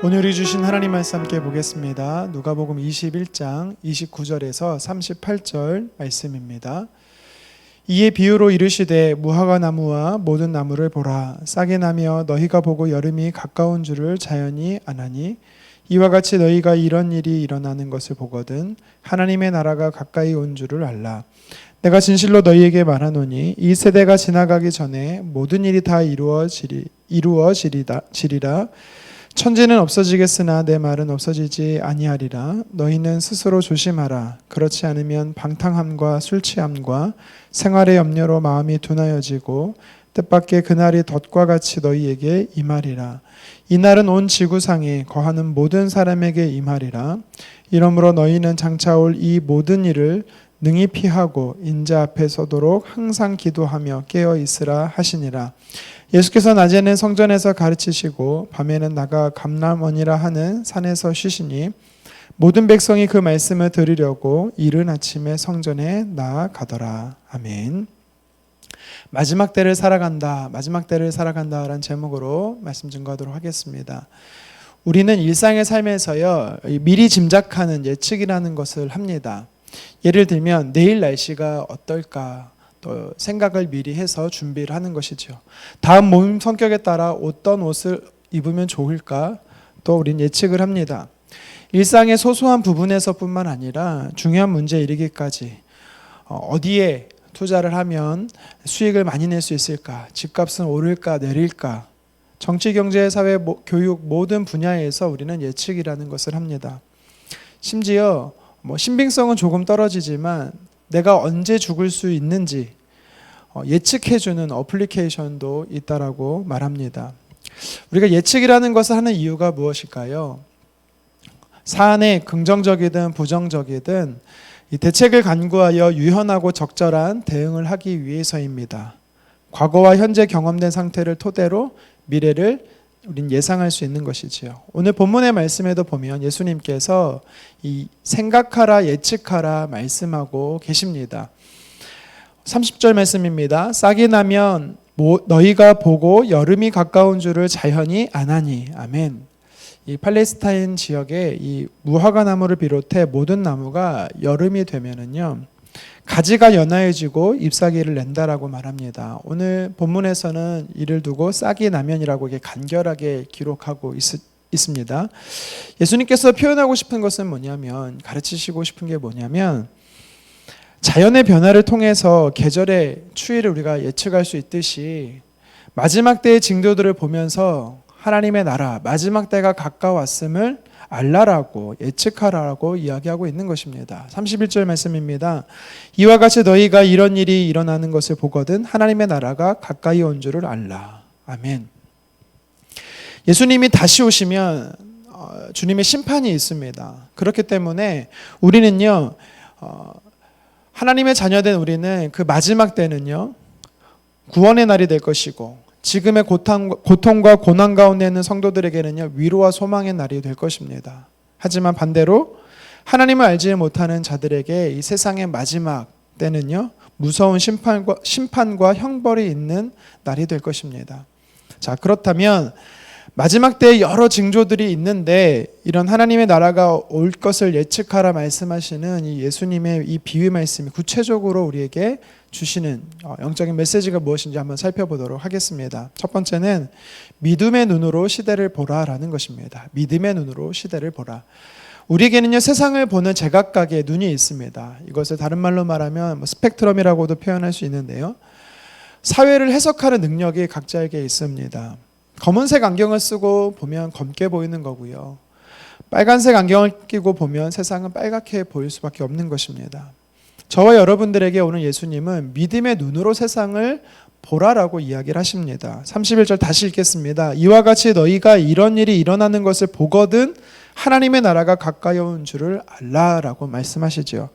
오늘 우리 주신 하나님 말씀 함께 보겠습니다. 누가복음 21장 29절에서 38절 말씀입니다. 이에 비유로 이르시되 무화과 나무와 모든 나무를 보라. 싹이 나며 너희가 보고 여름이 가까운 줄을 자연히 아나니 이와 같이 너희가 이런 일이 일어나는 것을 보거든 하나님의 나라가 가까이 온 줄을 알라. 내가 진실로 너희에게 말하노니 이 세대가 지나가기 전에 모든 일이 다 이루어지리라. 천지는 없어지겠으나 내 말은 없어지지 아니하리라. 너희는 스스로 조심하라. 그렇지 않으면 방탕함과 술취함과 생활의 염려로 마음이 둔하여지고 뜻밖의 그날이 덫과 같이 너희에게 임하리라. 이 날은 온 지구상에 거하는 모든 사람에게 임하리라. 이러므로 너희는 장차 올 이 모든 일을 능히 피하고 인자 앞에 서도록 항상 기도하며 깨어 있으라 하시니라. 예수께서 낮에는 성전에서 가르치시고 밤에는 나가 감람원이라 하는 산에서 쉬시니 모든 백성이 그 말씀을 들으려고 이른 아침에 성전에 나아가더라. 아멘. 마지막 때를 살아간다. 마지막 때를 살아간다라는 제목으로 말씀 증거하도록 하겠습니다. 우리는 일상의 삶에서요, 미리 짐작하는 예측이라는 것을 합니다. 예를 들면 내일 날씨가 어떨까 또 생각을 미리 해서 준비를 하는 것이죠. 다음 몸 성격에 따라 어떤 옷을 입으면 좋을까 또 우린 예측을 합니다. 일상의 소소한 부분에서뿐만 아니라 중요한 문제에 이르기까지 어디에 투자를 하면 수익을 많이 낼 수 있을까, 집값은 오를까 내릴까, 정치, 경제, 사회, 교육 모든 분야에서 우리는 예측이라는 것을 합니다. 심지어 신빙성은 조금 떨어지지만 내가 언제 죽을 수 있는지 예측해주는 어플리케이션도 있다라고 말합니다. 우리가 예측이라는 것을 하는 이유가 무엇일까요? 사안에 긍정적이든 부정적이든 이 대책을 간구하여 유연하고 적절한 대응을 하기 위해서입니다. 과거와 현재 경험된 상태를 토대로 미래를 우린 예상할 수 있는 것이지요. 오늘 본문의 말씀에도 보면 예수님께서 이 생각하라 예측하라 말씀하고 계십니다. 30절 말씀입니다. 싹이 나면 너희가 보고 여름이 가까운 줄을 자연히 아나니. 아멘. 이 팔레스타인 지역에 이 무화과 나무를 비롯해 모든 나무가 여름이 되면은요 가지가 연하여지고 잎사귀를 낸다라고 말합니다. 오늘 본문에서는 이를 두고 싹이 나면이라고 이렇게 간결하게 기록하고 있습니다. 예수님께서 표현하고 싶은 것은 뭐냐면, 가르치시고 싶은 게 뭐냐면, 자연의 변화를 통해서 계절의 추이를 우리가 예측할 수 있듯이 마지막 때의 징조들을 보면서 하나님의 나라, 마지막 때가 가까웠음을 알라라고 예측하라고 이야기하고 있는 것입니다. 31절 말씀입니다. 이와 같이 너희가 이런 일이 일어나는 것을 보거든 하나님의 나라가 가까이 온 줄을 알라. 아멘. 예수님이 다시 오시면 주님의 심판이 있습니다. 그렇기 때문에 우리는요 하나님의 자녀된 우리는 그 마지막 때는요 구원의 날이 될 것이고 지금의 고통과 고난 가운데 있는 성도들에게는요 위로와 소망의 날이 될 것입니다. 하지만 반대로 하나님을 알지 못하는 자들에게 이 세상의 마지막 때는요 무서운 심판과 형벌이 있는 날이 될 것입니다. 자, 그렇다면 마지막 때에 여러 징조들이 있는데 이런 하나님의 나라가 올 것을 예측하라 말씀하시는 이 예수님의 이 비유 말씀이 구체적으로 우리에게 주시는 영적인 메시지가 무엇인지 한번 살펴보도록 하겠습니다. 첫 번째는 믿음의 눈으로 시대를 보라라는 것입니다. 믿음의 눈으로 시대를 보라. 우리에게는요 세상을 보는 제각각의 눈이 있습니다. 이것을 다른 말로 말하면 스펙트럼이라고도 표현할 수 있는데요. 사회를 해석하는 능력이 각자에게 있습니다. 검은색 안경을 쓰고 보면 검게 보이는 거고요. 빨간색 안경을 끼고 보면 세상은 빨갛게 보일 수밖에 없는 것입니다. 저와 여러분들에게 오늘 예수님은 믿음의 눈으로 세상을 보라라고 이야기를 하십니다. 31절 다시 읽겠습니다. 이와 같이 너희가 이런 일이 일어나는 것을 보거든 하나님의 나라가 가까이 온 줄을 알라라고 말씀하시죠.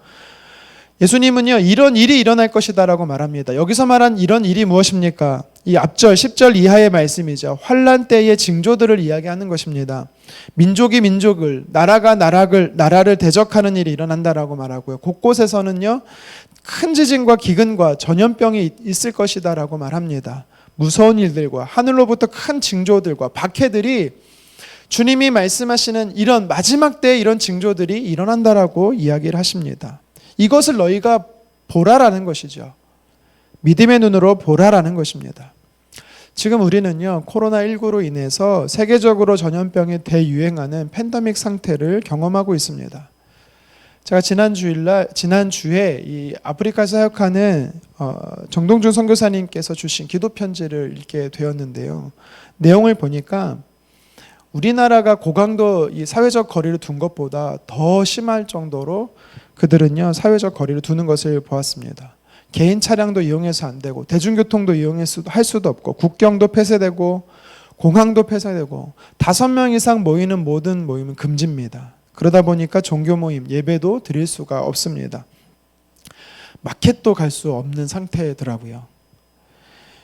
예수님은요 이런 일이 일어날 것이다 라고 말합니다. 여기서 말한 이런 일이 무엇입니까? 이 앞절 10절 이하의 말씀이죠. 환난 때의 징조들을 이야기하는 것입니다. 민족이 민족을, 나라가 나라를 대적하는 일이 일어난다라고 말하고요. 곳곳에서는요 큰 지진과 기근과 전염병이 있을 것이다 라고 말합니다. 무서운 일들과 하늘로부터 큰 징조들과 박해들이 주님이 말씀하시는 이런 마지막 때에 이런 징조들이 일어난다라고 이야기를 하십니다. 이것을 너희가 보라라는 것이죠. 믿음의 눈으로 보라라는 것입니다. 지금 우리는요, 코로나19로 인해서 세계적으로 전염병이 대유행하는 팬데믹 상태를 경험하고 있습니다. 제가 지난주에 이 아프리카 사역하는 정동준 선교사님께서 주신 기도 편지를 읽게 되었는데요. 내용을 보니까 우리나라가 고강도 이 사회적 거리를 둔 것보다 더 심할 정도로 그들은요, 사회적 거리를 두는 것을 보았습니다. 개인 차량도 이용해서 안 되고, 대중교통도 할 수도 없고, 국경도 폐쇄되고, 공항도 폐쇄되고, 5명 이상 모이는 모든 모임은 금지입니다. 그러다 보니까 종교 모임, 예배도 드릴 수가 없습니다. 마켓도 갈 수 없는 상태더라고요.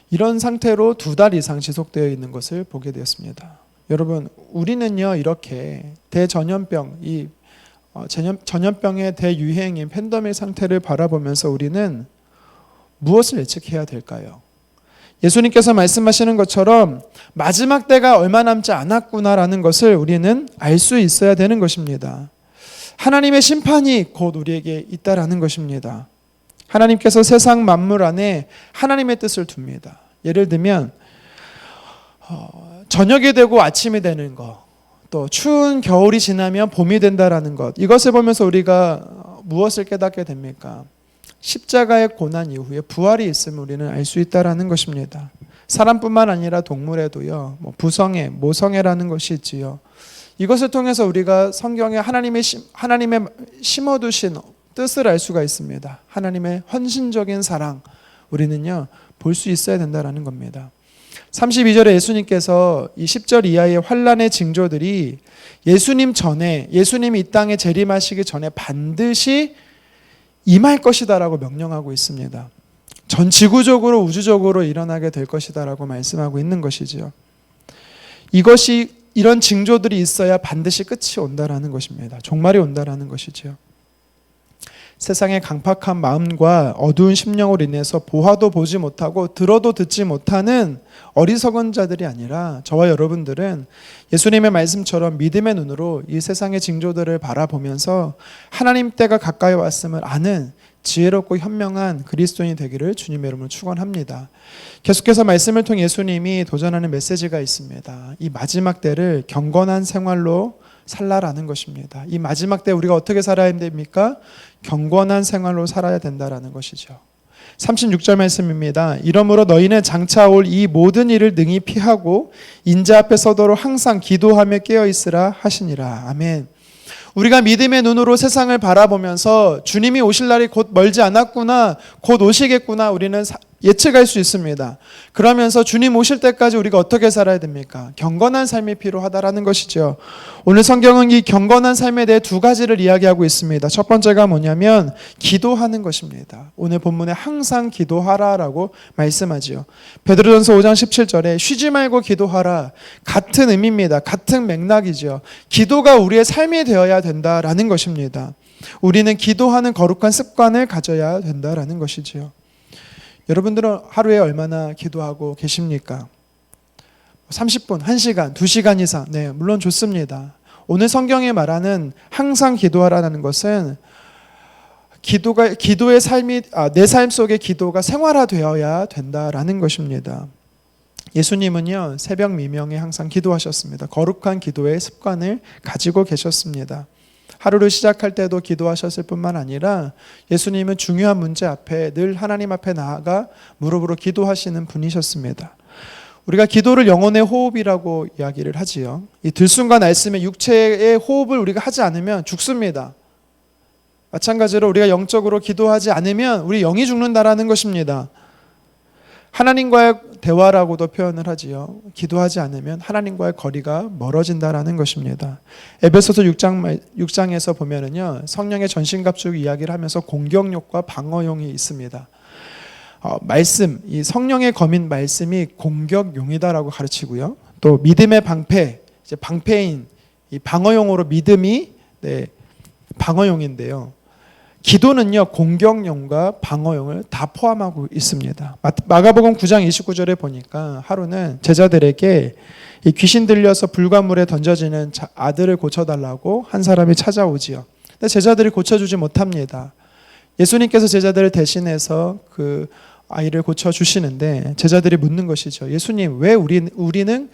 이런 상태로 2달 이상 지속되어 있는 것을 보게 되었습니다. 여러분, 우리는요, 이렇게 대전염병, 전염병의 대유행인 팬데믹 상태를 바라보면서 우리는 무엇을 예측해야 될까요? 예수님께서 말씀하시는 것처럼 마지막 때가 얼마 남지 않았구나라는 것을 우리는 알 수 있어야 되는 것입니다. 하나님의 심판이 곧 우리에게 있다라는 것입니다. 하나님께서 세상 만물 안에 하나님의 뜻을 둡니다. 예를 들면 저녁이 되고 아침이 되는 것, 또 추운 겨울이 지나면 봄이 된다라는 것, 이것을 보면서 우리가 무엇을 깨닫게 됩니까? 십자가의 고난 이후에 부활이 있음을 우리는 알 수 있다라는 것입니다. 사람뿐만 아니라 동물에도요, 부성애, 모성애라는 것이 있지요. 이것을 통해서 우리가 성경에 하나님의 심어두신 뜻을 알 수가 있습니다. 하나님의 헌신적인 사랑, 우리는요, 볼 수 있어야 된다라는 겁니다. 32절에 예수님께서 이 10절 이하의 환난의 징조들이 예수님이 이 땅에 재림하시기 전에 반드시 임할 것이다라고 명령하고 있습니다. 전 지구적으로 우주적으로 일어나게 될 것이다라고 말씀하고 있는 것이지요. 이런 징조들이 있어야 반드시 끝이 온다라는 것입니다. 종말이 온다라는 것이지요. 세상의 강팍한 마음과 어두운 심령으로 인해서 보아도 보지 못하고 들어도 듣지 못하는 어리석은 자들이 아니라 저와 여러분들은 예수님의 말씀처럼 믿음의 눈으로 이 세상의 징조들을 바라보면서 하나님 때가 가까이 왔음을 아는 지혜롭고 현명한 그리스도인이 되기를 주님의 이름으로 축원합니다. 계속해서 말씀을 통해 예수님이 도전하는 메시지가 있습니다. 이 마지막 때를 경건한 생활로 살라라는 것입니다. 이 마지막 때 우리가 어떻게 살아야 됩니까? 경건한 생활로 살아야 된다라는 것이죠. 36절 말씀입니다. 이러므로 너희는 장차 올 이 모든 일을 능히 피하고 인자 앞에 서도록 항상 기도하며 깨어 있으라 하시니라. 아멘. 우리가 믿음의 눈으로 세상을 바라보면서 주님이 오실 날이 곧 멀지 않았구나, 곧 오시겠구나, 우리는 예측할 수 있습니다. 그러면서 주님 오실 때까지 우리가 어떻게 살아야 됩니까? 경건한 삶이 필요하다라는 것이죠. 오늘 성경은 이 경건한 삶에 대해 2가지를 이야기하고 있습니다. 첫 번째가 뭐냐면 기도하는 것입니다. 오늘 본문에 항상 기도하라라고 말씀하지요. 베드로전서 5장 17절에 쉬지 말고 기도하라, 같은 의미입니다. 같은 맥락이죠. 기도가 우리의 삶이 되어야 된다라는 것입니다. 우리는 기도하는 거룩한 습관을 가져야 된다라는 것이지요. 여러분들은 하루에 얼마나 기도하고 계십니까? 30분, 1시간, 2시간 이상. 네, 물론 좋습니다. 오늘 성경에 말하는 항상 기도하라는 것은 기도의 삶이 내 삶 속의 기도가 생활화되어야 된다라는 것입니다. 예수님은요, 새벽 미명에 항상 기도하셨습니다. 거룩한 기도의 습관을 가지고 계셨습니다. 하루를 시작할 때도 기도하셨을 뿐만 아니라 예수님은 중요한 문제 앞에 늘 하나님 앞에 나아가 무릎으로 기도하시는 분이셨습니다. 우리가 기도를 영혼의 호흡이라고 이야기를 하지요. 이 들숨과 날숨의 육체의 호흡을 우리가 하지 않으면 죽습니다. 마찬가지로 우리가 영적으로 기도하지 않으면 우리 영이 죽는다라는 것입니다. 하나님과의 대화라고도 표현을 하지요. 기도하지 않으면 하나님과의 거리가 멀어진다라는 것입니다. 에베소서 6장에서 보면은요, 성령의 전신갑주기 이야기를 하면서 공격욕과 방어용이 있습니다. 이 성령의 검인 말씀이 공격용이다라고 가르치고요. 또 믿음의 방패, 이제 방패인 이 방어용으로 믿음이 방어용인데요. 기도는요, 공격용과 방어용을 다 포함하고 있습니다. 마가복음 9장 29절에 보니까 하루는 제자들에게 이 귀신 들려서 불가물에 던져지는 아들을 고쳐달라고 한 사람이 찾아오지요. 근데 제자들이 고쳐주지 못합니다. 예수님께서 제자들을 대신해서 그 아이를 고쳐주시는데 제자들이 묻는 것이죠. 예수님, 왜 우리는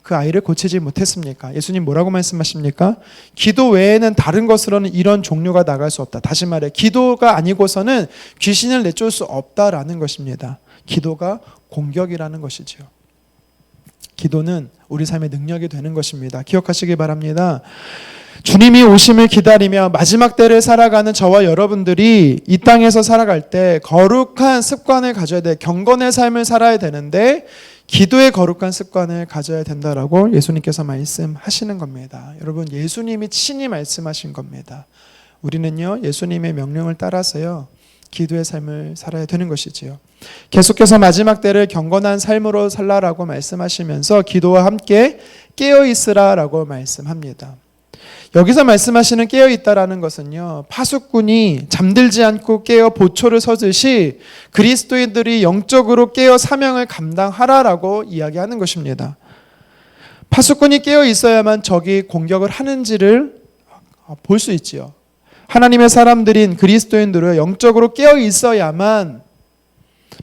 그 아이를 고치지 못했습니까? 예수님 뭐라고 말씀하십니까? 기도 외에는 다른 것으로는 이런 종류가 나갈 수 없다. 다시 말해, 기도가 아니고서는 귀신을 내쫓을 수 없다라는 것입니다. 기도가 공격이라는 것이죠. 기도는 우리 삶의 능력이 되는 것입니다. 기억하시기 바랍니다. 주님이 오심을 기다리며 마지막 때를 살아가는 저와 여러분들이 이 땅에서 살아갈 때 거룩한 습관을 가져야 돼. 경건의 삶을 살아야 되는데 기도의 거룩한 습관을 가져야 된다라고 예수님께서 말씀하시는 겁니다. 여러분, 예수님이 친히 말씀하신 겁니다. 우리는요, 예수님의 명령을 따라서요, 기도의 삶을 살아야 되는 것이지요. 계속해서 마지막 때를 경건한 삶으로 살라라고 말씀하시면서 기도와 함께 깨어 있으라라고 말씀합니다. 여기서 말씀하시는 깨어 있다라는 것은요, 파수꾼이 잠들지 않고 깨어 보초를 서듯이 그리스도인들이 영적으로 깨어 사명을 감당하라라고 이야기하는 것입니다. 파수꾼이 깨어 있어야만 적이 공격을 하는지를 볼 수 있지요. 하나님의 사람들인 그리스도인들은 영적으로 깨어 있어야만,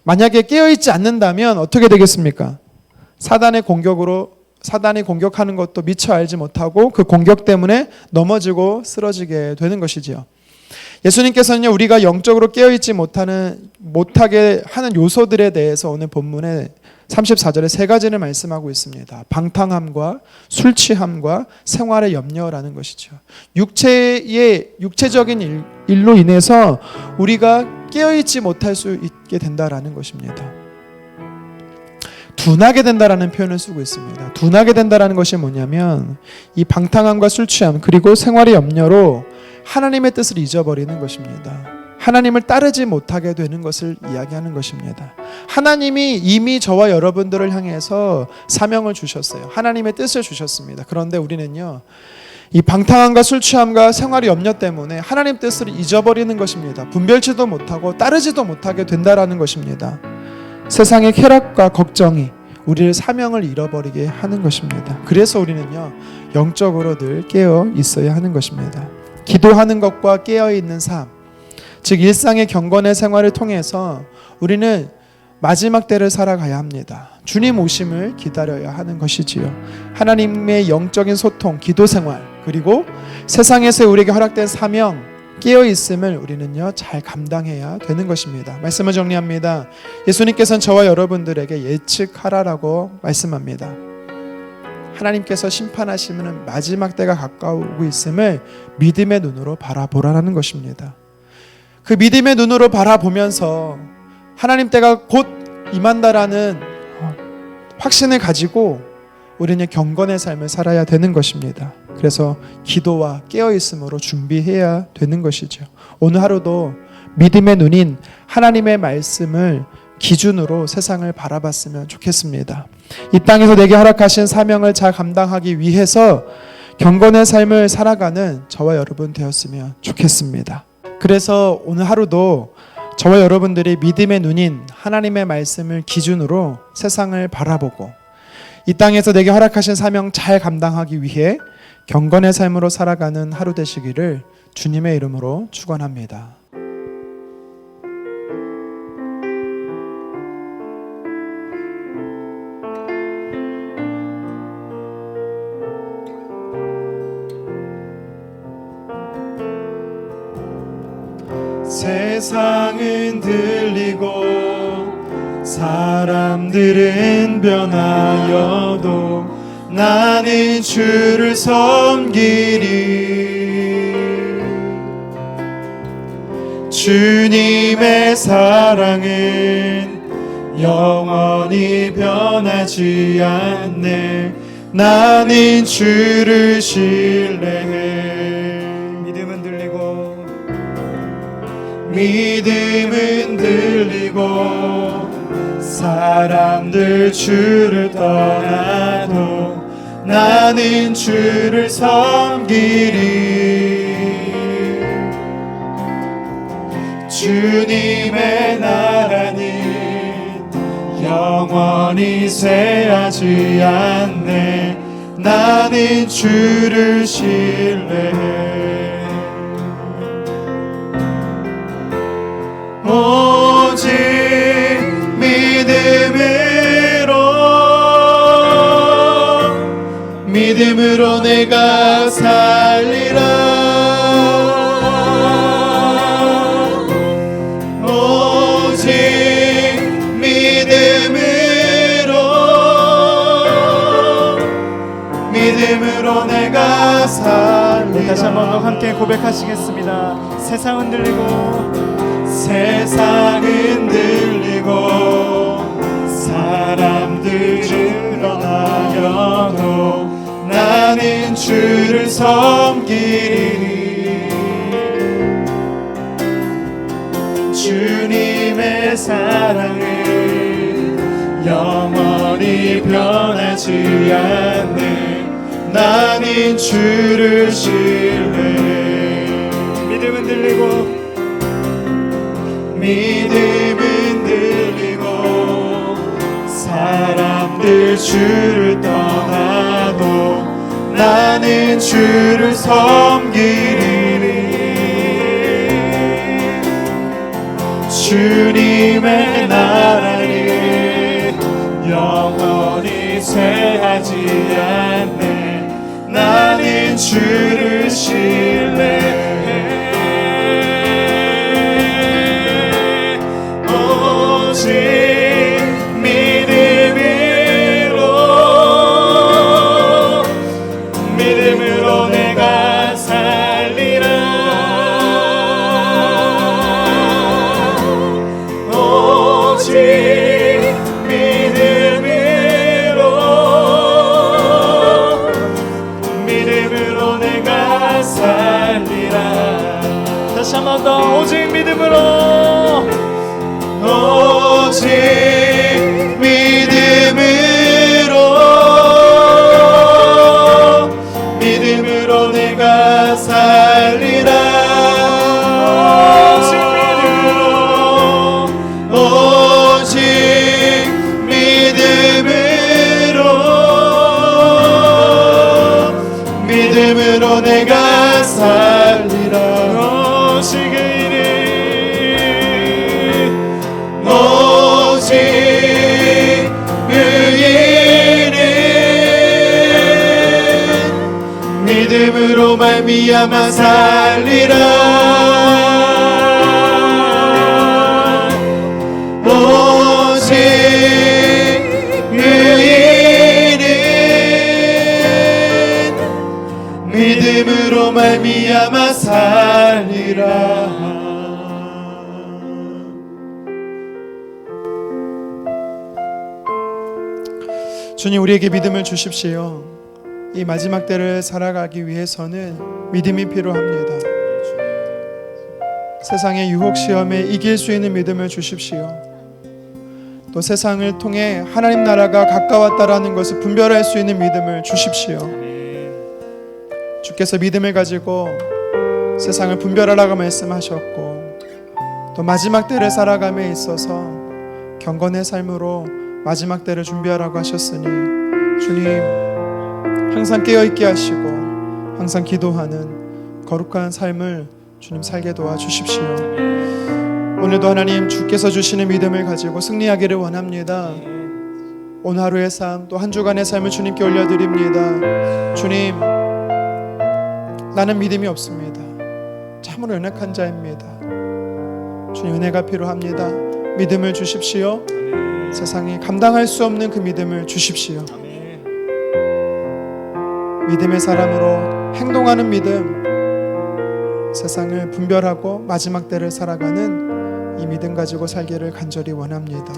만약에 깨어 있지 않는다면 어떻게 되겠습니까? 사단이 공격하는 것도 미처 알지 못하고 그 공격 때문에 넘어지고 쓰러지게 되는 것이지요. 예수님께서는요, 우리가 영적으로 깨어있지 못하게 하는 요소들에 대해서 오늘 본문에 34절에 세 가지를 말씀하고 있습니다. 방탕함과 술 취함과 생활의 염려라는 것이죠. 육체적인 일로 인해서 우리가 깨어있지 못할 수 있게 된다라는 것입니다. 둔하게 된다라는 표현을 쓰고 있습니다. 둔하게 된다라는 것이 뭐냐면 이 방탕함과 술 취함 그리고 생활의 염려로 하나님의 뜻을 잊어버리는 것입니다. 하나님을 따르지 못하게 되는 것을 이야기하는 것입니다. 하나님이 이미 저와 여러분들을 향해서 사명을 주셨어요. 하나님의 뜻을 주셨습니다. 그런데 우리는요, 이 방탕함과 술 취함과 생활의 염려 때문에 하나님 뜻을 잊어버리는 것입니다. 분별치도 못하고 따르지도 못하게 된다라는 것입니다. 세상의 쾌락과 걱정이 우리를 사명을 잃어버리게 하는 것입니다. 그래서 우리는요, 영적으로 늘 깨어 있어야 하는 것입니다. 기도하는 것과 깨어 있는 삶, 즉 일상의 경건의 생활을 통해서 우리는 마지막 때를 살아가야 합니다. 주님 오심을 기다려야 하는 것이지요. 하나님의 영적인 소통, 기도 생활, 그리고 세상에서 우리에게 허락된 사명, 깨어있음을 우리는요, 잘 감당해야 되는 것입니다. 말씀을 정리합니다. 예수님께서는 저와 여러분들에게 예측하라라고 말씀합니다. 하나님께서 심판하시는 마지막 때가 가까우고 있음을 믿음의 눈으로 바라보라는 것입니다. 그 믿음의 눈으로 바라보면서 하나님 때가 곧 임한다라는 확신을 가지고 우리는 경건의 삶을 살아야 되는 것입니다. 그래서 기도와 깨어있음으로 준비해야 되는 것이죠. 오늘 하루도 믿음의 눈인 하나님의 말씀을 기준으로 세상을 바라봤으면 좋겠습니다. 이 땅에서 내게 허락하신 사명을 잘 감당하기 위해서 경건의 삶을 살아가는 저와 여러분 되었으면 좋겠습니다. 그래서 오늘 하루도 저와 여러분들이 믿음의 눈인 하나님의 말씀을 기준으로 세상을 바라보고 이 땅에서 내게 허락하신 사명 잘 감당하기 위해 경건의 삶으로 살아가는 하루 되시기를 주님의 이름으로 축원합니다. 세상은 들리고 사람들은 변하여도 나는 주를 섬기리. 주님의 사랑은 영원히 변하지 않네. 나는 주를 신뢰해. 믿음은 들리고 사람들 주를 떠나도 나는 주를 섬기리. 주님의 나라는 영원히 쇠하지 않네. 나는 주를 신뢰해. 오직 믿음으로 내가 살리라. 오직 믿음으로 내가 살리라. 다시 한번 더 함께 고백하시겠습니다. 세상 흔들리고 사람들은 떠나여도 나는 주를 섬기리니. 주님의 사랑은 영원히 변하지 않네. 나는 주를 신뢰해. 믿음은 들리고 사람들 주를 떠나도 나는 주를 섬기리니. 주님의 나라는 영원히 쇠하지 않네. 나는 주를 신뢰해. 오직 믿음으로 내가 살리라. 오직 믿음으로 내가 살리라. 다시 한 번 더. 오직 믿음으로 내가 살리라. 오직 믿음으로 내가 살리라. 오직 의인은 믿음으로 말미암아 살리라. 오직 의인은 믿음으로 말미암아 살리라. 주님, 우리에게 믿음을 주십시오. 이 마지막 때를 살아가기 위해서는 믿음이 필요합니다. 세상의 유혹 시험에 이길 수 있는 믿음을 주십시오. 또 세상을 통해 하나님 나라가 가까웠다라는 것을 분별할 수 있는 믿음을 주십시오. 주께서 믿음을 가지고 세상을 분별하라고 말씀하셨고, 또 마지막 때를 살아감에 있어서 경건의 삶으로 마지막 때를 준비하라고 하셨으니, 주님 항상 깨어있게 하시고 항상 기도하는 거룩한 삶을 주님 살게 도와주십시오. 오늘도 하나님 주께서 주시는 믿음을 가지고 승리하기를 원합니다. 오늘 하루의 삶, 또 한 주간의 삶을 주님께 올려드립니다. 주님, 나는 믿음이 없습니다. 참으로 연약한 자입니다. 주님, 은혜가 필요합니다. 믿음을 주십시오. 세상이 감당할 수 없는 그 믿음을 주십시오. 믿음의 사람으로 행동하는 믿음, 세상을 분별하고 마지막 때를 살아가는 이 믿음 가지고 살기를 간절히 원합니다.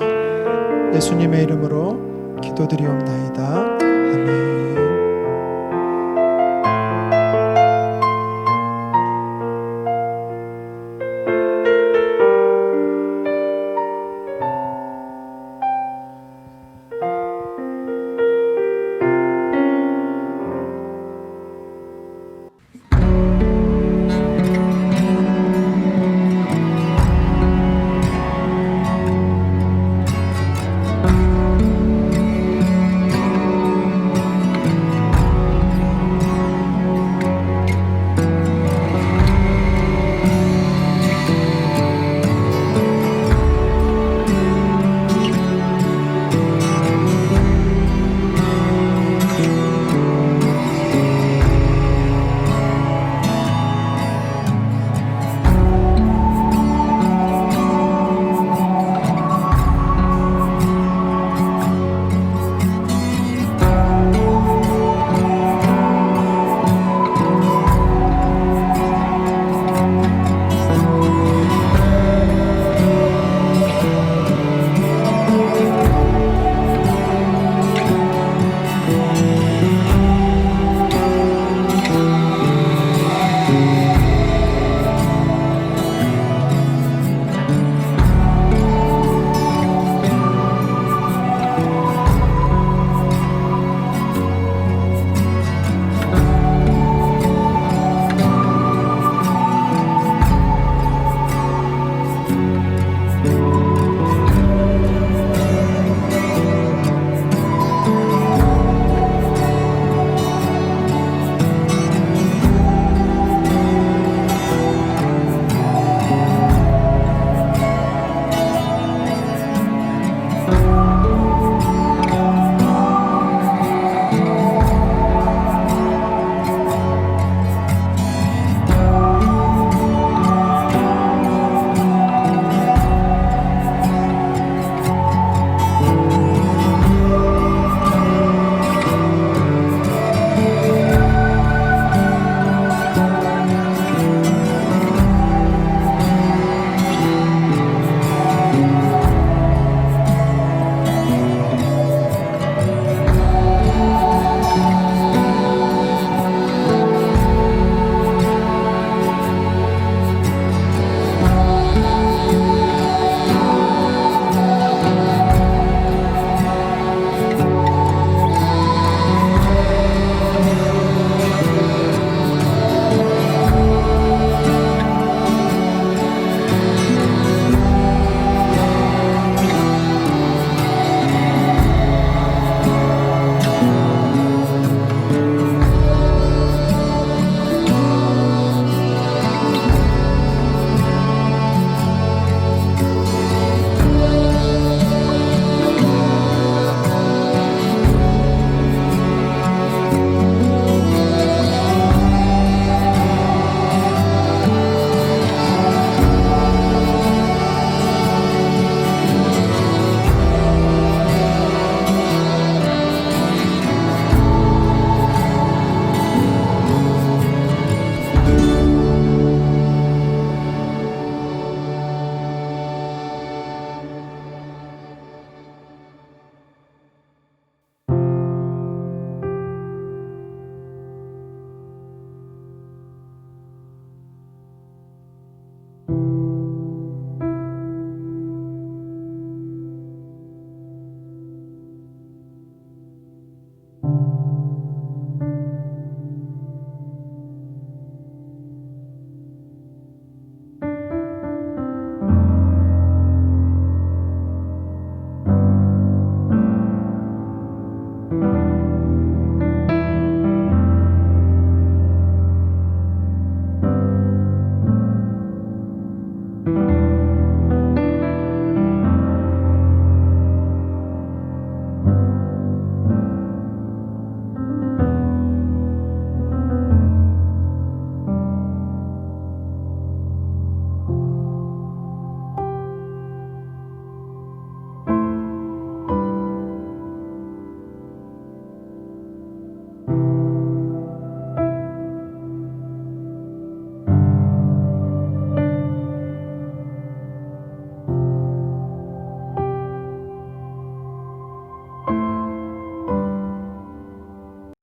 예수님의 이름으로 기도드리옵나이다. 아멘.